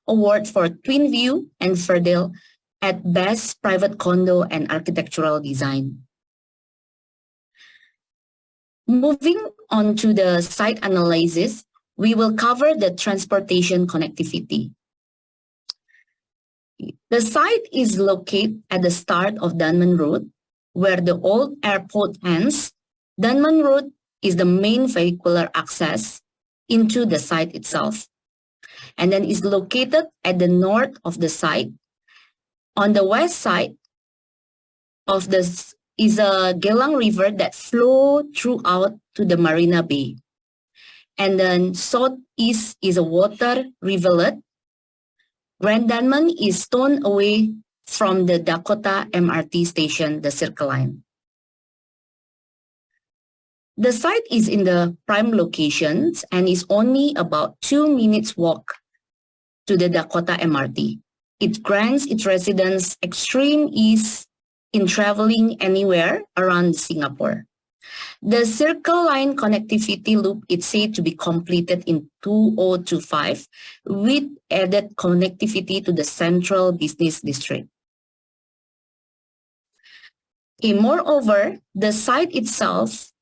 award for Twin View and Ferdale at Best Private Condo and Architectural Design. Moving on to the site analysis, we will cover the transportation connectivity. The site is located at the start of Dunman Road, where the old airport ends. Dunman Road is the main vehicular access into the site itself, and then is located at the north of the site. On the west side of this is a Gelang River that flows throughout to the Marina Bay. And then southeast is a water rivulet. Grand Dunman is stone away from the Dakota MRT station, the Circle Line. The site is in the prime locations and is only about 2 minutes walk to the Dakota MRT. It grants its residents extreme ease in traveling anywhere around Singapore. The Circle Line connectivity loop is said to be completed in 2025 with added connectivity to the Central Business District. Okay, moreover, the site itself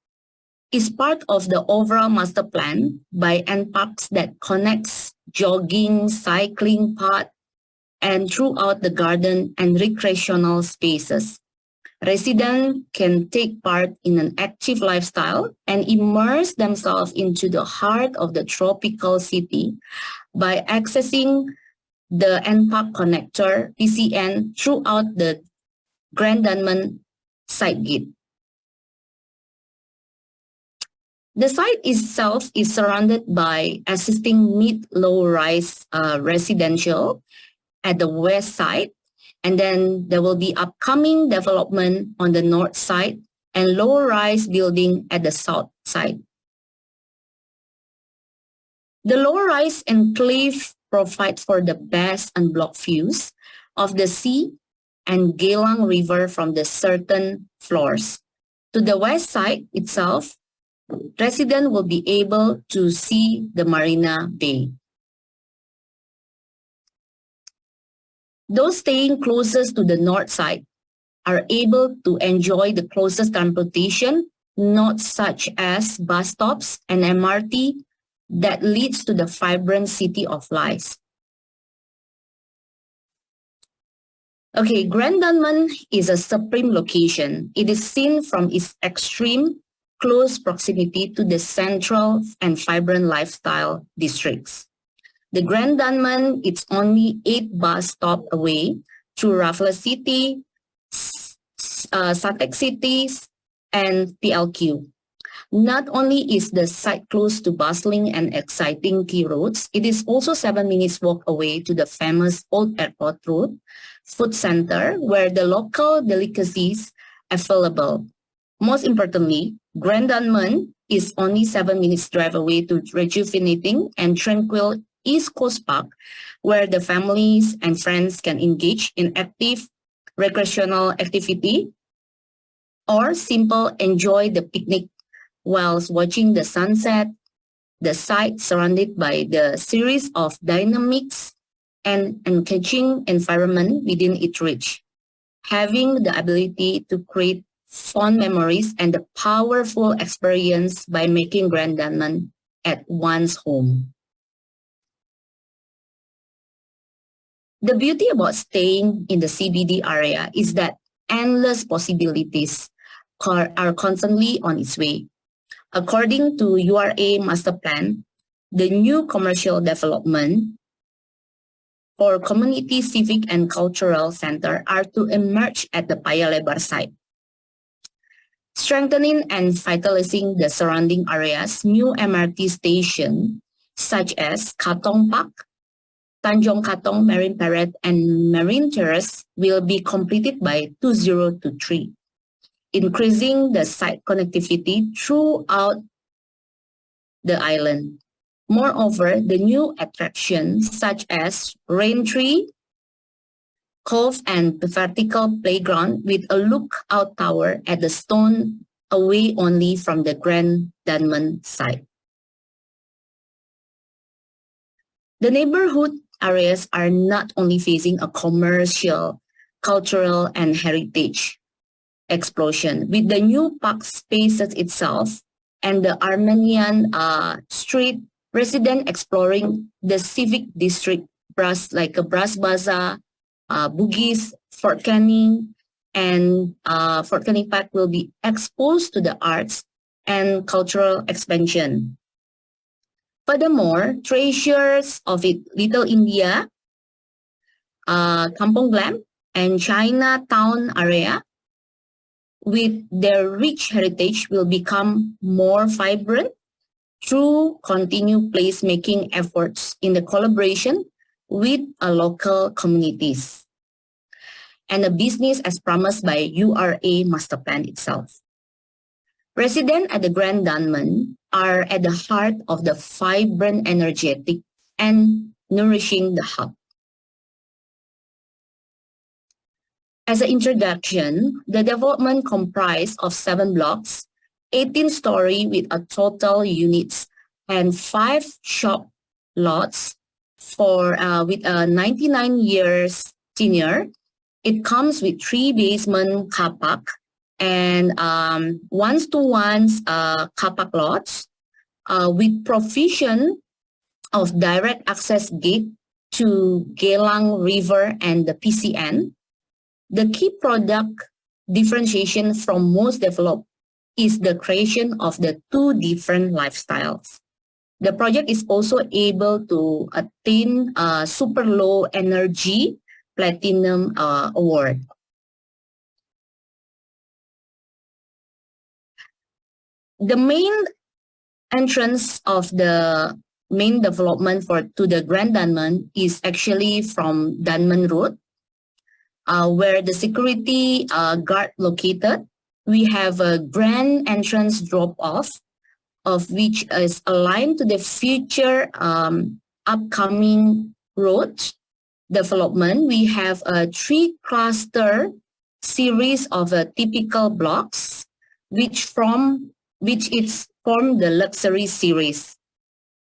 is part of the overall master plan by NParks that connects jogging, cycling path, and throughout the garden and recreational spaces. Residents can take part in an active lifestyle and immerse themselves into the heart of the tropical city by accessing the NPark connector PCN throughout the Grand Dunman site gate. The site itself is surrounded by existing mid-low-rise residential at the west side, and then there will be upcoming development on the north side and low-rise building at the south side. The low-rise enclave provides for the best unblocked views of the sea and Gelang River from the certain floors. To the west side itself, residents will be able to see the Marina Bay. Those staying closest to the north side are able to enjoy the closest transportation, nodes such as bus stops and MRT that leads to the vibrant city of lights. Okay, Grand Dunman is a supreme location. It is seen from its extreme close proximity to the central and vibrant lifestyle districts. The Grand Dunman is only 8 bus stops away to Raffles City, Suntec cities, and PLQ. Not only is the site close to bustling and exciting key roads, it is also 7 minutes walk away to the famous Old Airport Road food center where the local delicacies are available. Most importantly, Grand Dunman is only 7 minutes drive away to rejuvenating and tranquil East Coast Park, where the families and friends can engage in active recreational activity or simple enjoy the picnic whilst watching the sunset. The site surrounded by the series of dynamics and engaging environment within its reach, having the ability to create fond memories and the powerful experience by making Grand Dunman at one's home. The beauty about staying in the CBD area is that endless possibilities are constantly on its way. According to URA Master Plan, the new commercial development for Community Civic and Cultural Center are to emerge at the Paya Lebar site. Strengthening and vitalizing the surrounding areas, new MRT stations such as Katong Park, Tanjong Katong Marine Parade, and Marine Terrace will be completed by 2023, increasing the site connectivity throughout the island. Moreover, the new attractions such as Rain Tree, Cove, and the vertical playground with a lookout tower at the stone away only from the Grand Dunman site. The neighborhood areas are not only facing a commercial, cultural, and heritage explosion. With the new park spaces itself and the Armenian street, resident exploring the civic district, like a Brass Bazaar, Bugis, Fort Canning, and Fort Canning Park will be exposed to the arts and cultural expansion. Furthermore, treasures of it, Little India, Kampong Glam, and Chinatown area, with their rich heritage, will become more vibrant through continued place-making efforts in the collaboration with local communities and a business as promised by URA master plan itself. Residents at the Grand Dunman are at the heart of the vibrant, energetic, and nourishing the hub. As an introduction, the development comprised of 7 blocks, 18-story with a total units and 5 shop lots with a 99 years tenure. It comes with 3 basement car park and ones-to-ones car park lots with provision of direct access gate to Gelang River and the PCN. The key product differentiation from most developed is the creation of the 2 different lifestyles. The project is also able to attain a super low energy platinum award. The main entrance of the main development to the Grand Dunman is actually from Dunman Road, where the security guard located. We have a grand entrance drop-off, of which is aligned to the future upcoming road development. We have a 3-cluster series of typical blocks, which form the luxury series.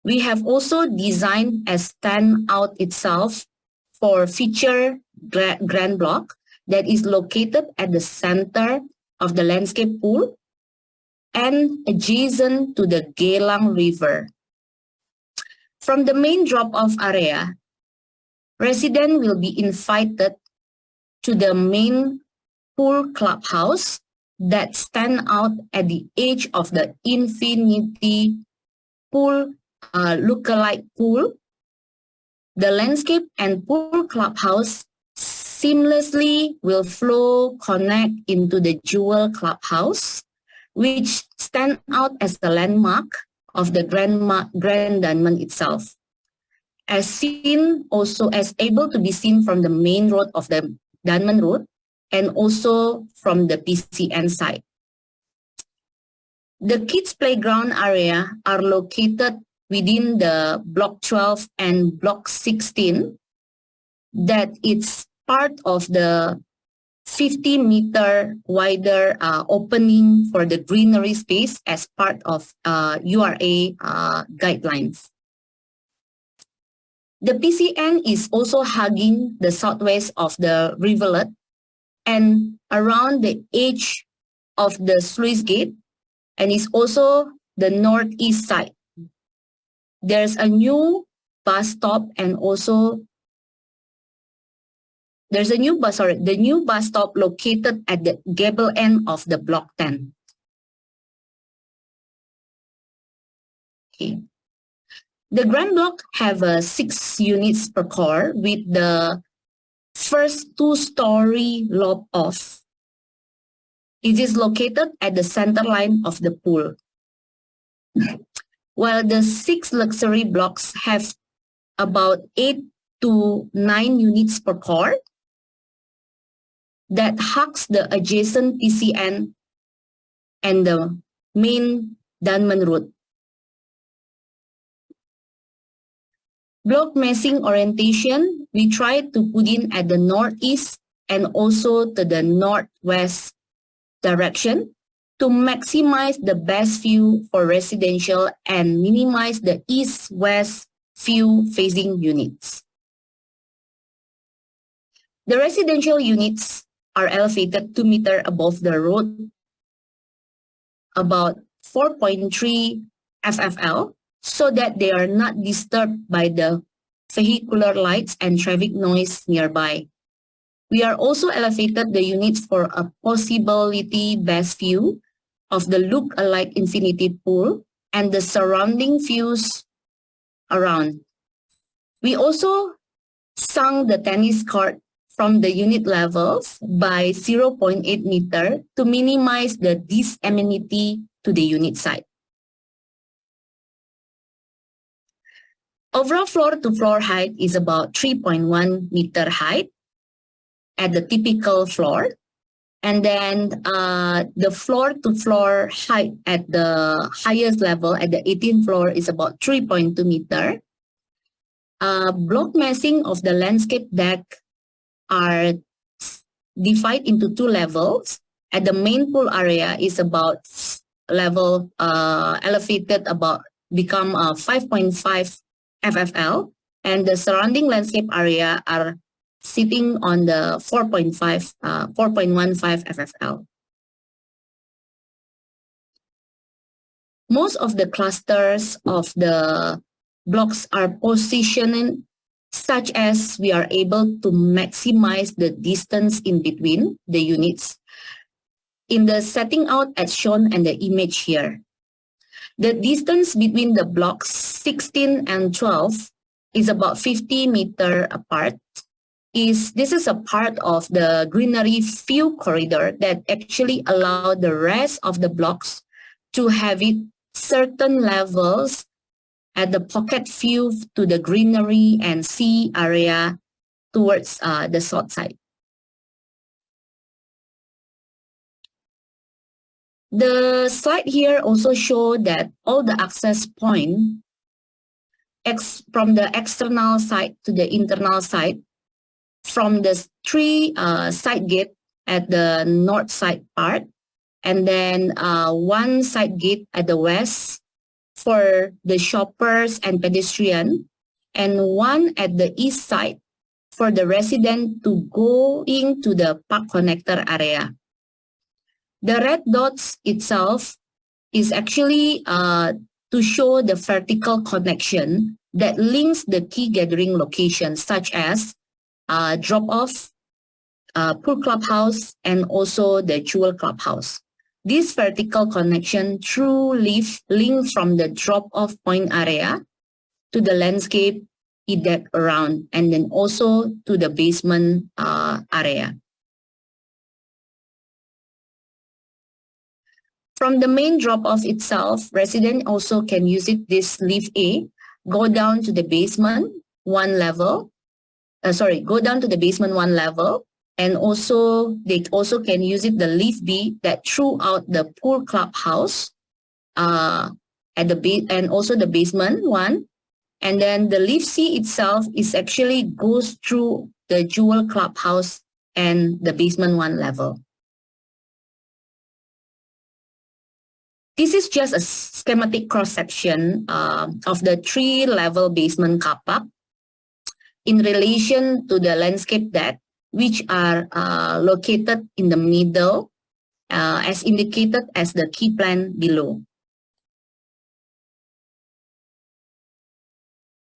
We have also designed a standout itself for feature grand block that is located at the center of the landscape pool and adjacent to the Gelang River. From the main drop-off area, residents will be invited to the main pool clubhouse that stand out at the edge of the infinity pool lookalike pool. The landscape and pool clubhouse seamlessly will connect into the jewel clubhouse, which stand out as the landmark of the Grand Dunman itself, as able to be seen from the main road of the Dunman Road and also from the PCN side. The kids playground area are located within the Block 12 and Block 16, that it's part of the 50-meter wider opening for the greenery space as part of URA guidelines. The PCN is also hugging the southwest of the rivulet and around the edge of the sluice gate, and is also the northeast side. There's a new bus stop and also the new bus stop located at the gable end of the Block 10. Okay. The Grand Block have 6 units per core with the first 2-story lob off. It is located at the center line of the pool. While the 6 luxury blocks have about 8 to 9 units per core that hugs the adjacent PCN and the main Dunman Road. Block massing orientation, we try to put in at the northeast and also to the northwest direction to maximize the best view for residential and minimize the east-west view facing units. The residential units are elevated 2 meters above the road, about 4.3 FFL, so that they are not disturbed by the vehicular lights and traffic noise nearby. We are also elevated the units for a possibility best view of the look-alike infinity pool and the surrounding views around. We also sunk the tennis court from the unit levels by 0.8 meter to minimize the disamenity to the unit side. Overall floor-to-floor height is about 3.1 meter height at the typical floor. And then the floor-to-floor height at the highest level at the 18th floor is about 3.2 meter. Block massing of the landscape deck are divided into 2 levels. At the main pool area is about level elevated about become 5.5 FFL, and the surrounding landscape area are sitting on the 4.15 FFL. Most of the clusters of the blocks are positioned such as we are able to maximize the distance in between the units in the setting out as shown in the image here. The distance between the blocks 16 and 12 is about 50 meters apart. This is a part of the greenery view corridor that actually allow the rest of the blocks to have it certain levels at the pocket view to the greenery and sea area towards the south side. The slide here also show that all the access point from the external side to the internal side, from the 3 side gate at the north side part, and then 1 side gate at the west for the shoppers and pedestrian, and 1 at the east side for the resident to go into the park connector area. The red dots itself is actually to show the vertical connection that links the key gathering locations such as drop-off, pool clubhouse, and also the jewel clubhouse. This vertical connection through link from the drop-off point area to the landscape deck around, and then also to the basement area. From the main drop-off itself, resident also can use it this lift A, go down to the basement one level, go down to the basement 1 level, and also they also can use it the lift B that throughout the pool clubhouse at the and also the basement 1, and then the lift C itself is actually goes through the jewel clubhouse and the basement 1 level. This is just a schematic cross-section of the 3-level basement car park in relation to the landscape deck, which are located in the middle as indicated as the key plan below.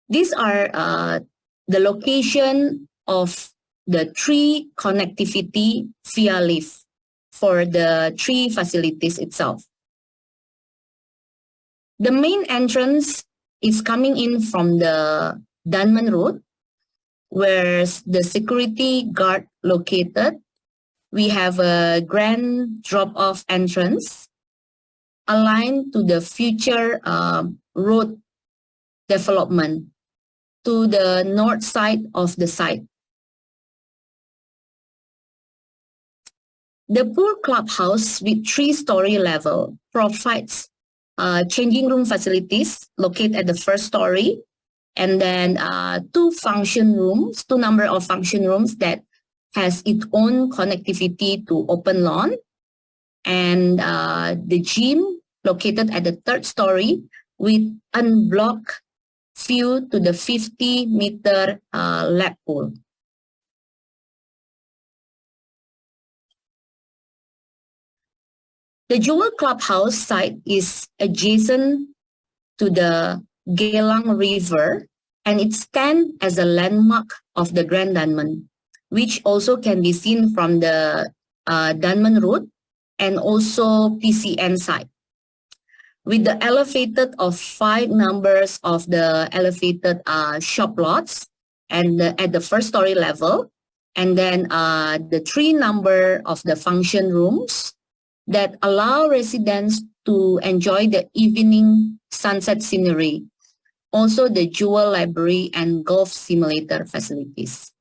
These are the location of the 3 connectivity via lift for the 3 facilities itself. The main entrance is coming in from the Dunman Road, where the security guard located. We have a grand drop-off entrance aligned to the future road development to the north side of the site. The pool clubhouse with 3-story level provides changing room facilities located at the 1st story, and then 2 number of function rooms that has its own connectivity to open lawn, and the gym located at the 3rd story with unblocked view to the 50-meter lap pool. The Jewel Clubhouse site is adjacent to the Geylang River, and it stands as a landmark of the Grand Dunman, which also can be seen from the Dunman Road and also PCN side. With the elevated of 5 numbers of the elevated shop lots and at the first story level, and then the 3 number of the function rooms that allow residents to enjoy the evening sunset scenery. Also the Jewel Library and golf simulator facilities.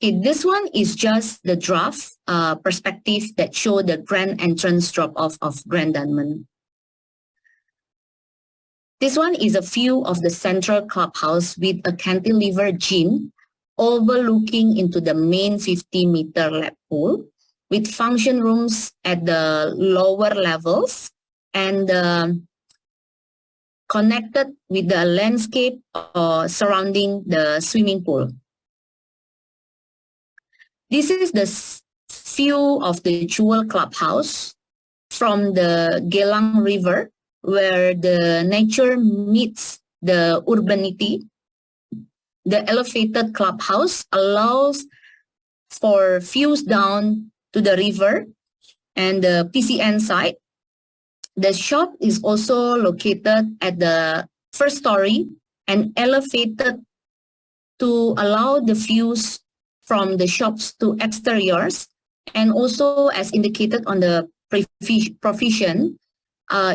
Okay, this one is just the draft perspective that show the grand entrance drop-off of Grand Dunman. This one is a view of the central clubhouse with a cantilever gym overlooking into the main 50-meter lap pool with function rooms at the lower levels and connected with the landscape surrounding the swimming pool. This is the view of the Jewel Clubhouse from the Geylang River, where the nature meets the urbanity. The elevated clubhouse allows for views down to the river and the PCN side. The shop is also located at the first story and elevated to allow the views from the shops to exteriors, and also as indicated on the provision,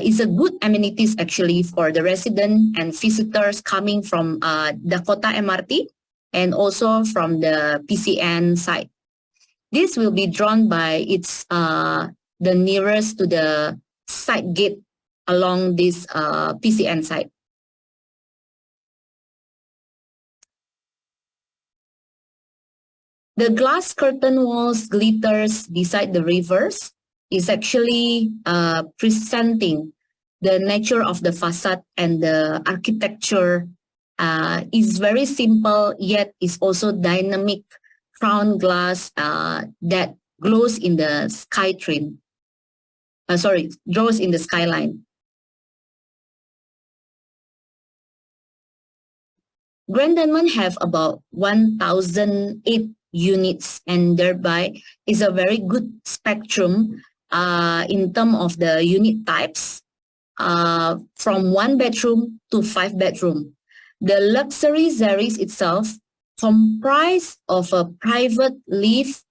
is a good amenities actually for the resident and visitors coming from Dakota MRT and also from the PCN side. This will be drawn by its the nearest to the side gate along this PCN side. The glass curtain walls glitters beside the rivers is actually presenting the nature of the facade, and the architecture is very simple yet is also dynamic crown glass that glows in the glows in the skyline. Grand Dunman have about 1,008 units, and thereby is a very good spectrum in terms of the unit types from 1 bedroom to 5 bedroom. The luxury series itself comprise of a private lift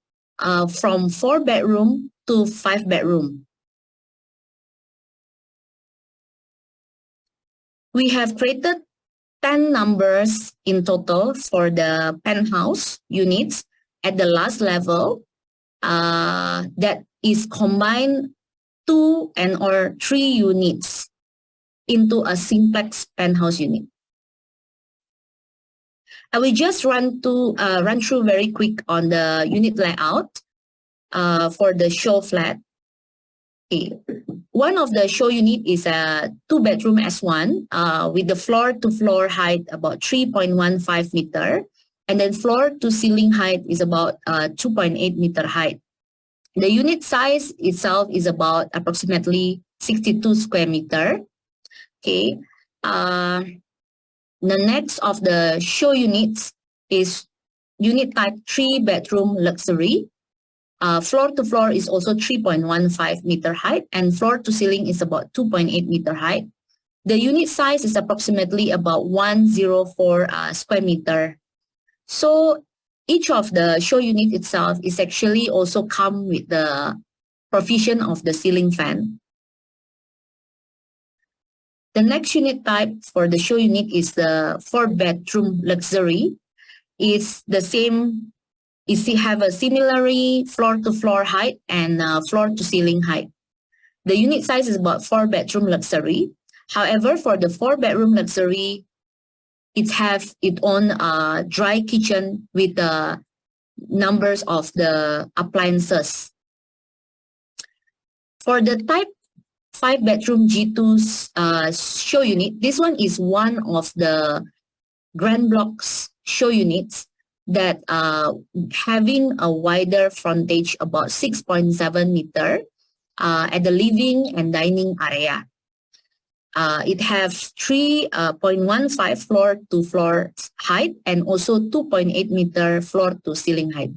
from 4 bedroom to 5 bedroom. We have created 10 numbers in total for the penthouse units at the last level that is combined 2 and or 3 units into a simplex penthouse unit. I will just run through very quick on the unit layout for the show flat. Okay. One of the show unit is a 2-bedroom S1 with the floor to floor height about 3.15 meter, and then floor to ceiling height is about 2.8 meter height. The unit size itself is about approximately 62 square meter. Okay. The next of the show units is unit type 3-bedroom luxury. Floor to floor is also 3.15 meter height, and floor to ceiling is about 2.8 meter height. The unit size is approximately about 104 square meter. So each of the show unit itself is actually also come with the provision of the ceiling fan. The next unit type for the show unit is the 4-bedroom luxury. Is the same. Is it have a similarly floor to floor height and floor to ceiling height. The unit size is about 4-bedroom luxury. However, for the 4-bedroom luxury, it have its own dry kitchen with the numbers of the appliances. For the type 5-bedroom G2's show unit, this one is one of the grand blocks show units that having a wider frontage about 6.7 meter at the living and dining area. It has 3.15 floor to floor height and also 2.8 meter floor to ceiling height.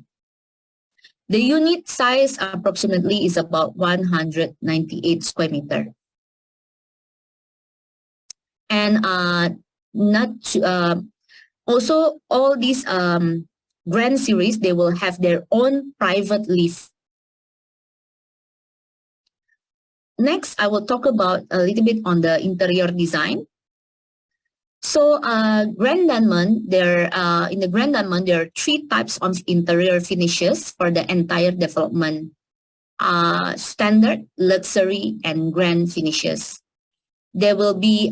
The unit size approximately is about 198 square meter. And also all these grand series, they will have their own private lift. Next, I will talk about a little bit on the interior design. So Grand Dunman, in the Grand Dunman, there are 3 types of interior finishes for the entire development. Standard, luxury, and grand finishes. There will be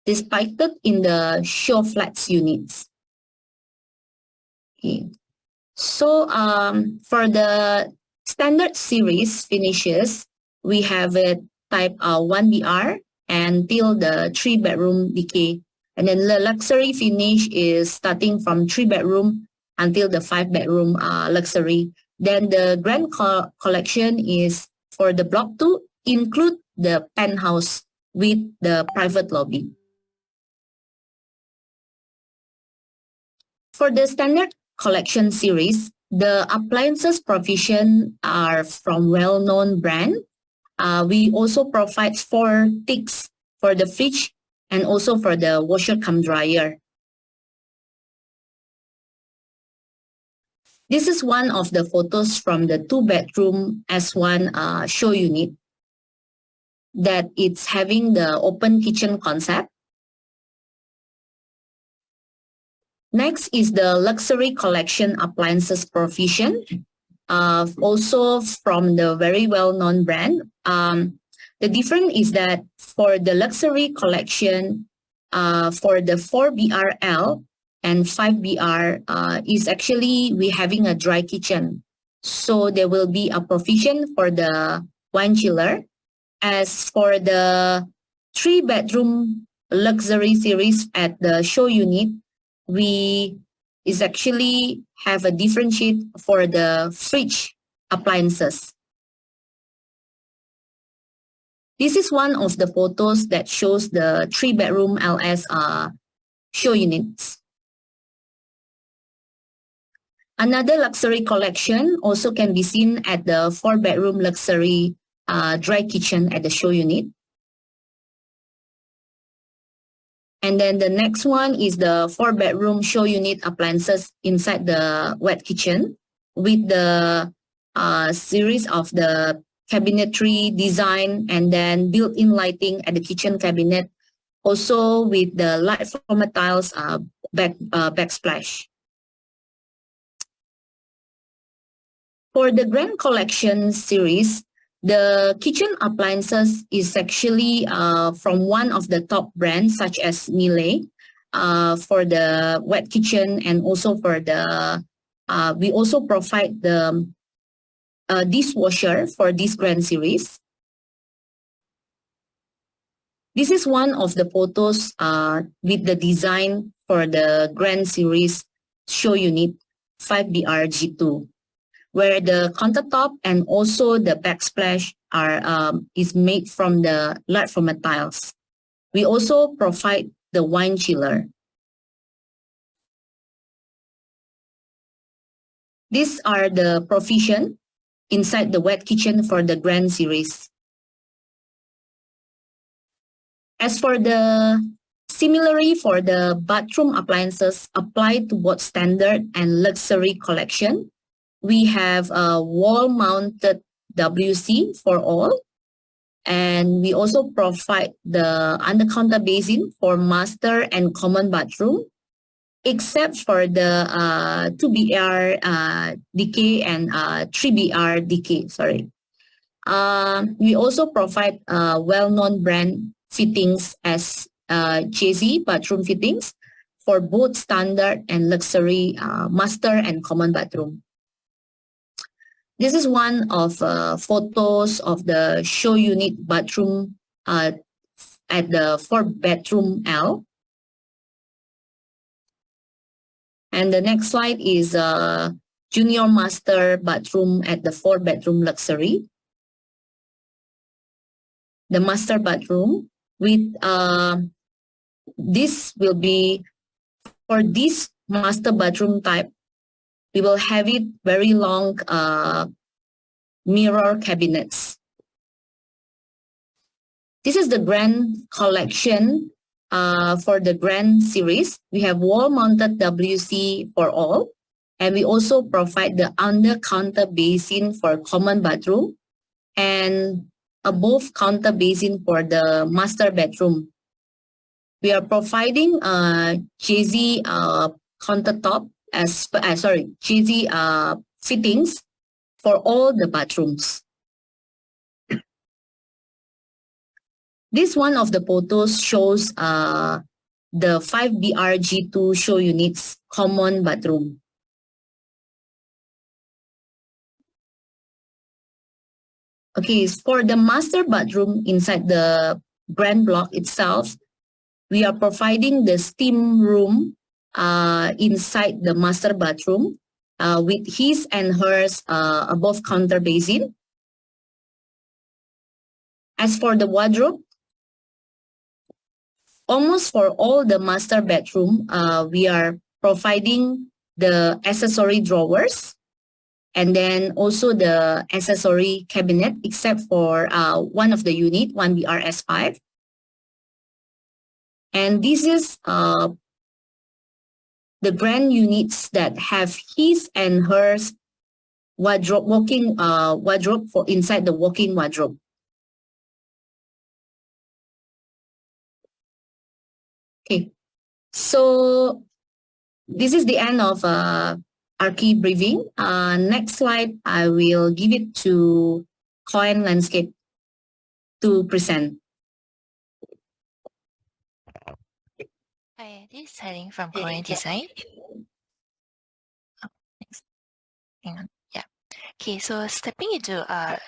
depicted in the show flats units. Okay. So for the standard series finishes, we have it type 1BR until the 3-bedroom decay. And then the luxury finish is starting from 3-bedroom until the 5-bedroom luxury. Then the grand collection is for the block 2, include the penthouse with the private lobby. For the standard collection series, the appliances provision are from well-known brand. We also provide 4 ticks for the fridge and also for the washer cum dryer. This is one of the photos from the 2-bedroom S1 show unit that it's having the open kitchen concept. Next is the luxury collection appliances provision, also from the very well-known brand. The difference is that for the luxury collection, for the 4BRL and 5BR is actually we having a dry kitchen. So there will be a provision for the wine chiller. As for the 3-bedroom luxury series at the show unit, we is actually have a differentiate for the fridge appliances. This is one of the photos that shows the 3-bedroom LS show units. Another luxury collection also can be seen at the 4-bedroom luxury dry kitchen at the show unit. And then the next one is the 4-bedroom show unit appliances inside the wet kitchen with the series of the cabinetry design and then built-in lighting at the kitchen cabinet. Also with the light from tiles backsplash. For the Grand Collection series, the kitchen appliances is actually from one of the top brands such as Miele for the wet kitchen, and also for the, we also provide the dishwasher for this Grand series. This is one of the photos with the design for the Grand series show unit 5BRG2. Where the countertop and also the backsplash are is made from the light from tiles. We also provide the wine chiller. These are the provision inside the wet kitchen for the Grand series. As for the similarly for the bathroom appliances applied to both standard and luxury collection, we have a wall-mounted WC for all. And we also provide the under-counter basin for master and common bathroom, except for the 2BR decay and 3BR decay, sorry. We also provide well-known brand fittings as JZ bathroom fittings for both standard and luxury master and common bathroom. This is one of photos of the show unit bathroom at the 4-bedroom L. And the next slide is junior master bathroom at the 4-bedroom luxury. The master bathroom with this will be, for this master bathroom type, we will have it very long mirror cabinets. This is the grand collection for the grand series. We have wall-mounted WC for all, and we also provide the under-counter basin for common bathroom and above-counter basin for the master bedroom. We are providing JZ countertop JZ fittings for all the bathrooms. This one of the photos shows the 5BRG2 show units common bathroom. Okay, for the master bathroom inside the grand block itself, we are providing the steam room inside the master bathroom with his and hers above counter basin. As for the wardrobe, almost for all the master bedroom, we are providing the accessory drawers and then also the accessory cabinet, except for one of the unit, 1BRS5. And this is the grand units that have his and hers wardrobe, walking wardrobe for inside the walk-in wardrobe. Okay, so this is the end of our key briefing. Next slide, I will give it to Coin Landscape to present. Hi, this is Helen from Korean Design. Next. Hang on. Yeah. Okay, so stepping into a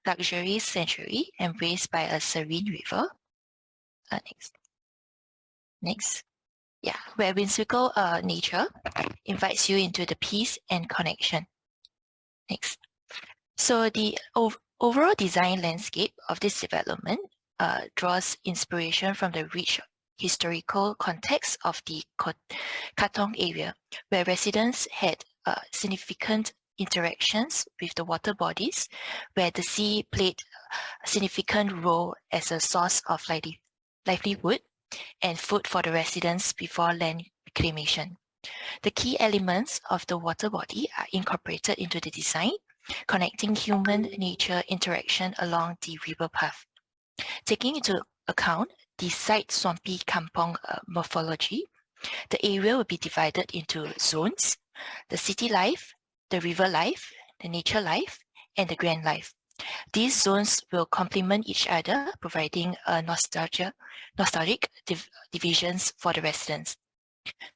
luxury sanctuary embraced by a serene river. Next. Yeah, where whimsical nature invites you into the peace and connection. Next. So the overall design landscape of this development draws inspiration from the rich historical context of the Katong area, where residents had significant interactions with the water bodies, where the sea played a significant role as a source of livelihood and food for the residents before land reclamation. The key elements of the water body are incorporated into the design, connecting human-nature interaction along the river path. Taking into account the site swampy kampong morphology, the area will be divided into zones: the city life, the river life, the nature life, and the grand life. These zones will complement each other, providing a nostalgic divisions for the residents.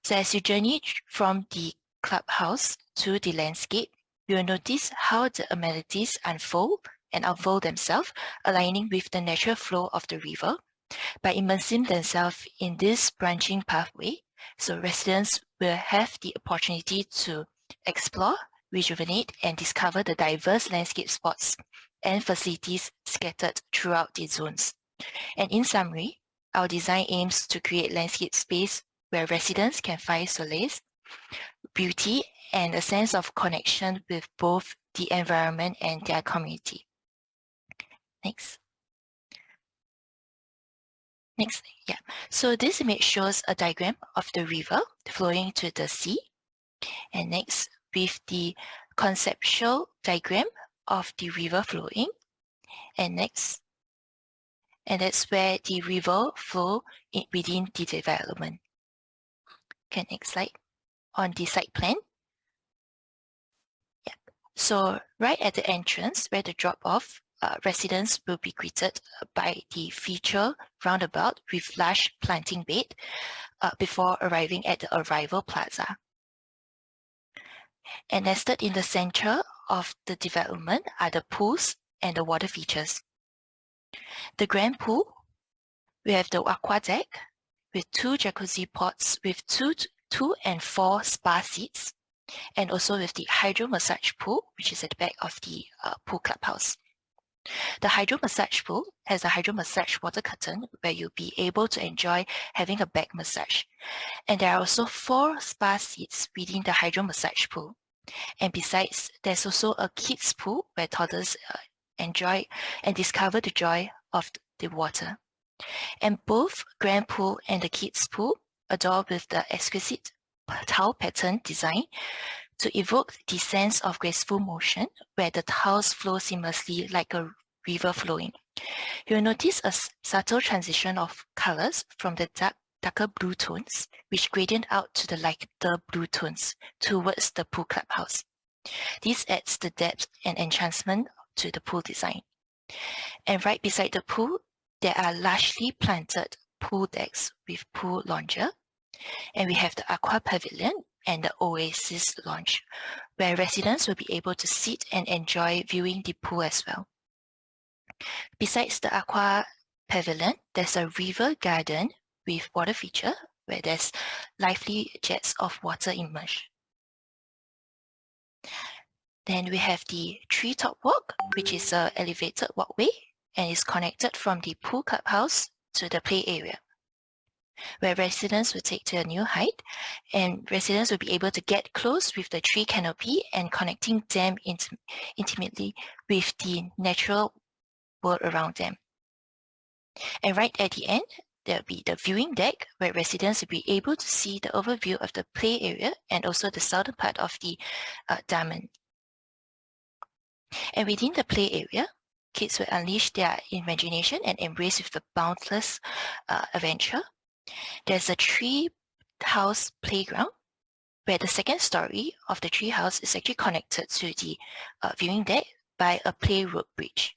So as you journey from the clubhouse to the landscape, you will notice how the amenities unfold themselves, aligning with the natural flow of the river. By immersing themselves in this branching pathway, so residents will have the opportunity to explore, rejuvenate, and discover the diverse landscape spots and facilities scattered throughout the zones. And in summary, our design aims to create landscape space where residents can find solace, beauty, and a sense of connection with both the environment and their community. Next. Yeah. So this image shows a diagram of the river flowing to the sea. And next, with the conceptual diagram of the river flowing. And next, and that's where the river flow within the development. Okay, next slide. On the site plan. Yeah. So right at the entrance where the drop-off, residents will be greeted by the feature roundabout with large planting bed before arriving at the arrival plaza. And nested in the center of the development are the pools and the water features. The grand pool, we have the aqua deck with 2 jacuzzi pods with 2 2 and 4 spa seats, and also with the hydro massage pool, which is at the back of the pool clubhouse. The hydro massage pool has a hydro massage water curtain where you'll be able to enjoy having a back massage. And there are also 4 spa seats within the hydro massage pool. And besides, there's also a kids pool where toddlers enjoy and discover the joy of the water. And both grand pool and the kids pool adorned with the exquisite tile pattern design to evoke the sense of graceful motion where the tiles flow seamlessly like a river flowing. You'll notice a subtle transition of colors from the darker blue tones, which gradient out to the lighter blue tones towards the pool clubhouse. This adds the depth and enhancement to the pool design. And right beside the pool, there are largely planted pool decks with pool lounger. And we have the Aqua Pavilion and the Oasis Lounge, where residents will be able to sit and enjoy viewing the pool as well. Besides the Aqua Pavilion, there's a river garden with water feature where there's lively jets of water immersion. Then we have the treetop walk, which is an elevated walkway and is connected from the pool clubhouse to the play area, where residents will take to a new height, and residents will be able to get close with the tree canopy and connecting them intimately with the natural world around them. And right at the end, there will be the viewing deck, where residents will be able to see the overview of the play area and also the southern part of the Dunman. And within the play area, kids will unleash their imagination and embrace with the boundless adventure. There's a tree house playground where the second story of the tree house is actually connected to the viewing deck by a play rope bridge.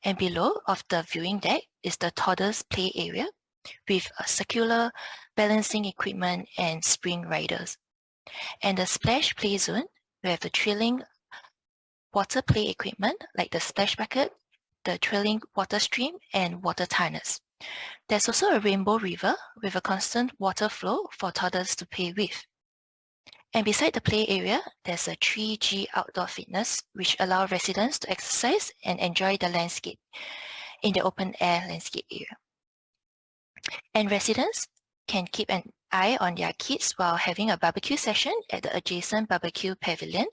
And below of the viewing deck is the toddlers play area with a circular balancing equipment and spring riders. And the splash play zone, we have the thrilling water play equipment like the splash bucket, the thrilling water stream, and water harness. There's also a rainbow river with a constant water flow for toddlers to play with. And beside the play area, there's a 3G outdoor fitness, which allows residents to exercise and enjoy the landscape in the open air landscape area. And residents can keep an eye on their kids while having a barbecue session at the adjacent barbecue pavilion,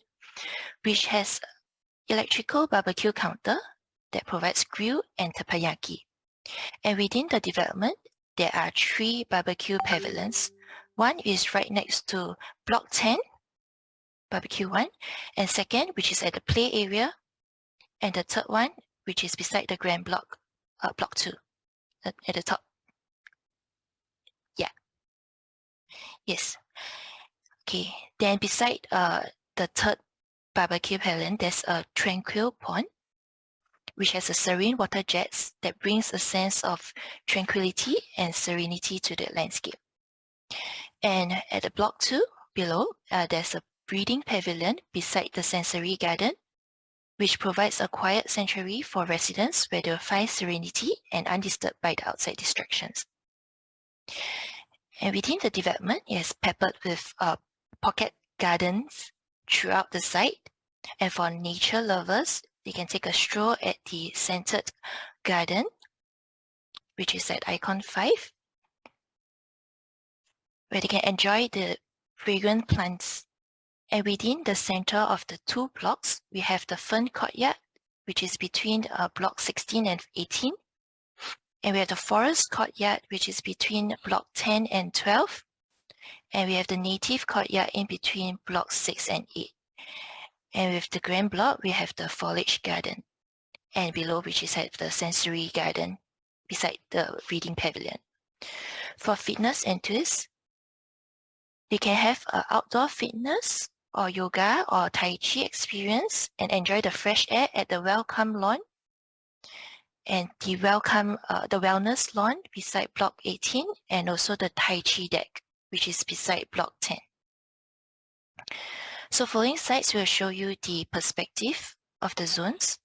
which has electrical barbecue counter that provides grill and teppanyaki. And within the development, there are 3 barbecue pavilions. One is right next to Block 10, Barbecue 1, and second, which is at the play area, and the third one, which is beside the Grand Block, Block 2, at the top. Yeah. Yes. Okay. Then beside the third barbecue pavilion, there's a tranquil pond, which has a serene water jets that brings a sense of tranquility and serenity to the landscape. And at the Block 2 below, there's a breeding pavilion beside the sensory garden, which provides a quiet sanctuary for residents where they'll find serenity and undisturbed by the outside distractions. And within the development, it is peppered with pocket gardens throughout the site. And for nature lovers, they can take a stroll at the scented garden, which is at Icon 5, where they can enjoy the fragrant plants. And within the center of the 2 blocks, we have the Fern Courtyard, which is between Block 16 and 18. And we have the Forest Courtyard, which is between Block 10 and 12. And we have the Native Courtyard in between Block 6 and 8. And with the Grand Block, we have the Foliage Garden. And below, which is at the Sensory Garden, beside the Reading Pavilion. For fitness enthusiasts, they can have an outdoor fitness or yoga or Tai Chi experience and enjoy the fresh air at the Welcome Lawn and the Wellness Lawn beside Block 18, and also the Tai Chi deck, which is beside Block 10. So following slides will show you the perspective of the zones.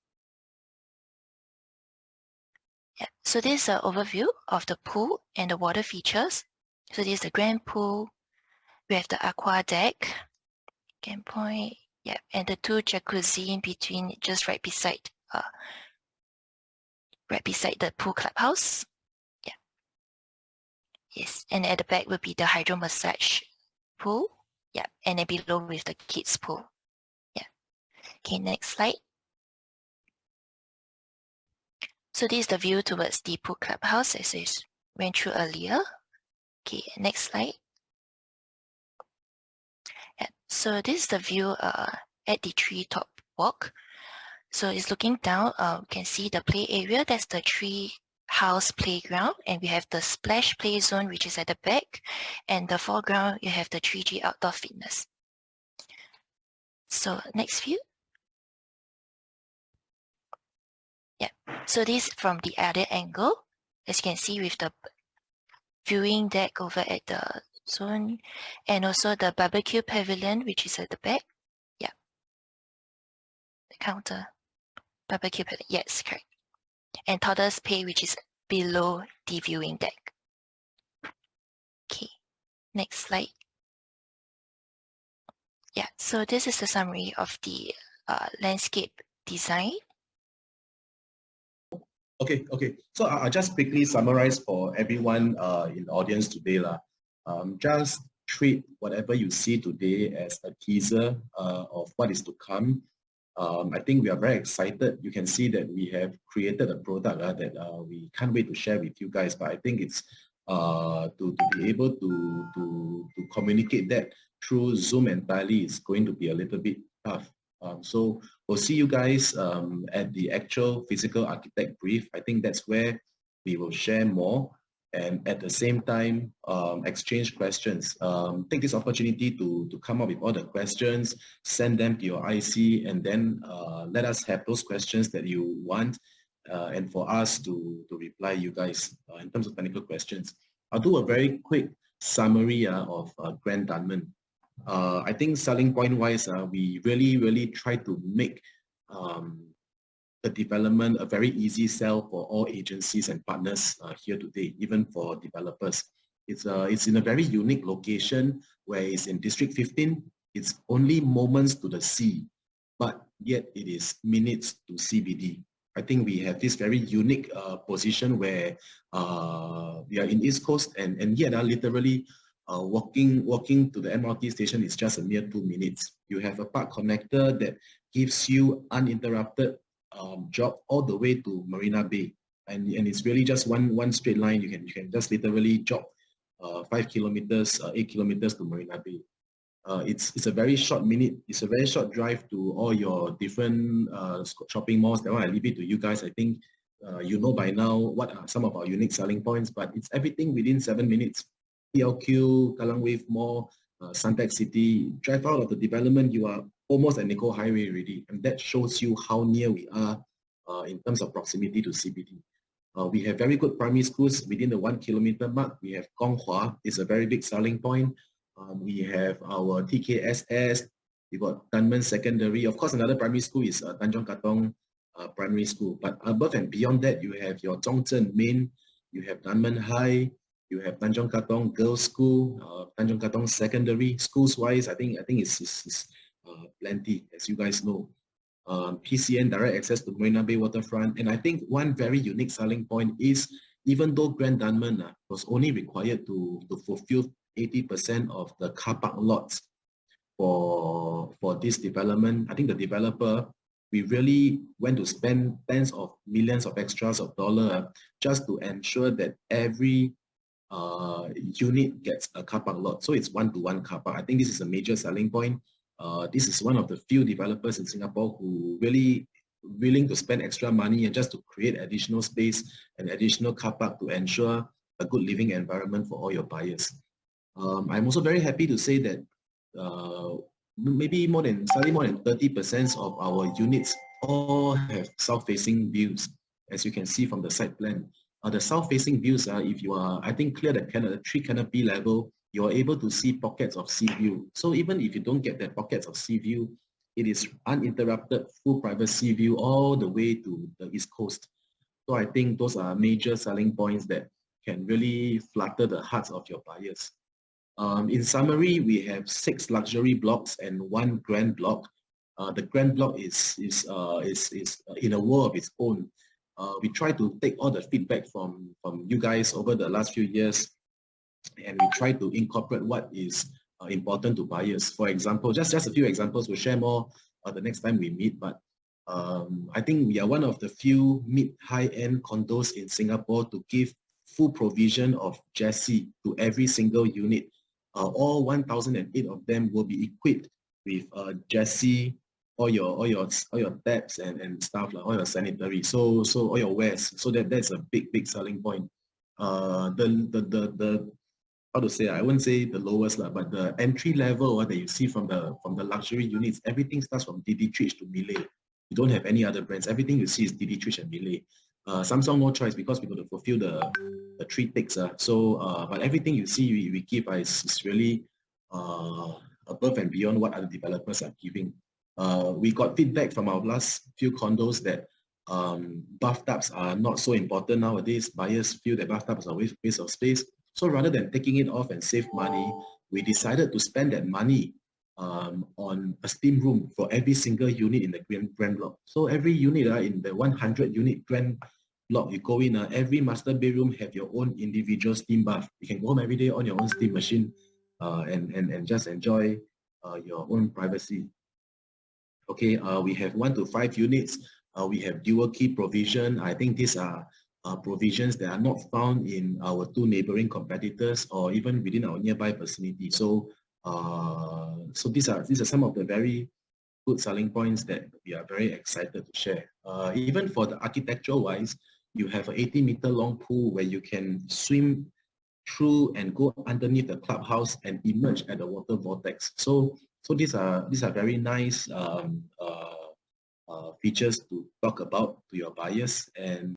Yeah. So this is an overview of the pool and the water features. So this is the grand pool, We have the aqua deck, can point, yeah, and the 2 jacuzzi in between, just right beside the pool clubhouse. Yeah. Yes, and at the back will be the hydro massage pool. Yeah, and then below with the kids pool. Yeah. Okay, next slide. So this is the view towards the pool clubhouse as I went through earlier. Okay, next slide. Yeah, so this is the view at the treetop walk. So it's looking down, you can see the play area, that's the tree house playground, and we have the splash play zone which is at the back, and the foreground you have the 3G outdoor fitness. So next view. Yeah, so this from the other angle, as you can see with the viewing deck over at the zone, and also the barbecue pavilion which is at the back. Yeah, the counter barbecue pavilion, yes, correct. And toddlers play which is below the viewing deck. Okay, next slide. Yeah, so this is the summary of the landscape design. Okay. So I'll just quickly summarize for everyone in the audience today. Just treat whatever you see today as a teaser of what is to come. I think we are very excited. You can see that we have created a product that we can't wait to share with you guys. But I think it's to be able to communicate that through Zoom entirely is going to be a little bit tough. So we'll see you guys at the actual physical architect brief. I think that's where we will share more and at the same time exchange questions. Take this opportunity to come up with all the questions, send them to your IC, and then let us have those questions that you want and for us to reply you guys in terms of technical questions. I'll do a very quick summary of Grand Dunman. I think selling point wise, we really try to make the development a very easy sell for all agencies and partners here today, even for developers. It's in a very unique location where it's in District 15. It's only moments to the sea, but yet it is minutes to CBD. I think we have this very unique position where we are in East Coast and yet literally walking to the MRT station is just a mere 2 minutes. You have a park connector that gives you uninterrupted jog all the way to Marina Bay, and it's really just one straight line. You can just literally jog 5 kilometers, 8 kilometers to Marina Bay. It's a very short It's a very short drive to all your different shopping malls. That one I leave it to you guys. I think you know by now what are some of our unique selling points, but it's everything within 7 minutes. PLQ, Kallang Wave Mall, Suntec City. Drive out of the development, you are almost at Nicole Highway already, and that shows you how near we are in terms of proximity to CBD. We have very good primary schools within the 1 kilometer mark. We have Kong Hwa, it's a very big selling point. We have our TKSS, we got Dunman Secondary. Of course, another primary school is Tanjong Katong Primary School. But above and beyond that, you have your Chung Cheng Main, you have Dunman High, you have Tanjong Katong Girls School, Tanjong Katong Secondary. Schools-wise, I think it's plenty, as you guys know. PCN, direct access to Marina Bay Waterfront. And I think one very unique selling point is, even though Grand Dunman was only required to fulfill 80% of the car park lots for this development, I think the developer, we really went to spend tens of millions of extras of dollars just to ensure that every unit gets a car park lot. So it's one-to-one car park. I think this is a major selling point. This is one of the few developers in Singapore who really willing to spend extra money and just to create additional space and additional car park to ensure a good living environment for all your buyers. I'm also very happy to say that maybe slightly more than 30% of our units all have south-facing views, as you can see from the site plan. The south-facing views, if you are, I think, clear the tree canopy level, you are able to see pockets of sea view. So even if you don't get that pockets of sea view, it is uninterrupted full private sea view all the way to the East Coast. So I think those are major selling points that can really flutter the hearts of your buyers. In summary, we have 6 luxury blocks and 1 grand block. The grand block is in a world of its own. We try to take all the feedback from you guys over the last few years, and we try to incorporate what is important to buyers. For example, just a few examples. We'll share more the next time we meet, but I think we are one of the few mid-high-end condos in Singapore to give full provision of Jessie to every single unit. All 1,008 of them will be equipped with Jessie, all your taps and stuff, like all your sanitary, so all your wares. So that's a big selling point. The how to say, I wouldn't say the lowest, but the entry level that you see from the luxury units, everything starts from D15 to Miele. You don't have any other brands. Everything you see is D15 and Miele. Samsung no choice because we got to fulfill the 3 ticks. But everything you see we give is really above and beyond what other developers are giving. We got feedback from our last few condos that bathtubs are not so important nowadays. Buyers feel that bathtubs are a waste of space. So rather than taking it off and save money, we decided to spend that money on a steam room for every single unit in the grand block. So every unit in the 100 unit grand block, you go in, every master bedroom have your own individual steam bath. You can go home every day on your own steam machine and just enjoy your own privacy. Okay, we have 1 to 5 units. We have dual key provision. I think these are provisions that are not found in our 2 neighboring competitors or even within our nearby vicinity. So these are some of the very good selling points that we are very excited to share. Even for the architectural wise, you have an 80-meter long pool where you can swim through and go underneath the clubhouse and emerge at the water vortex. So these are very nice features to talk about to your buyers. And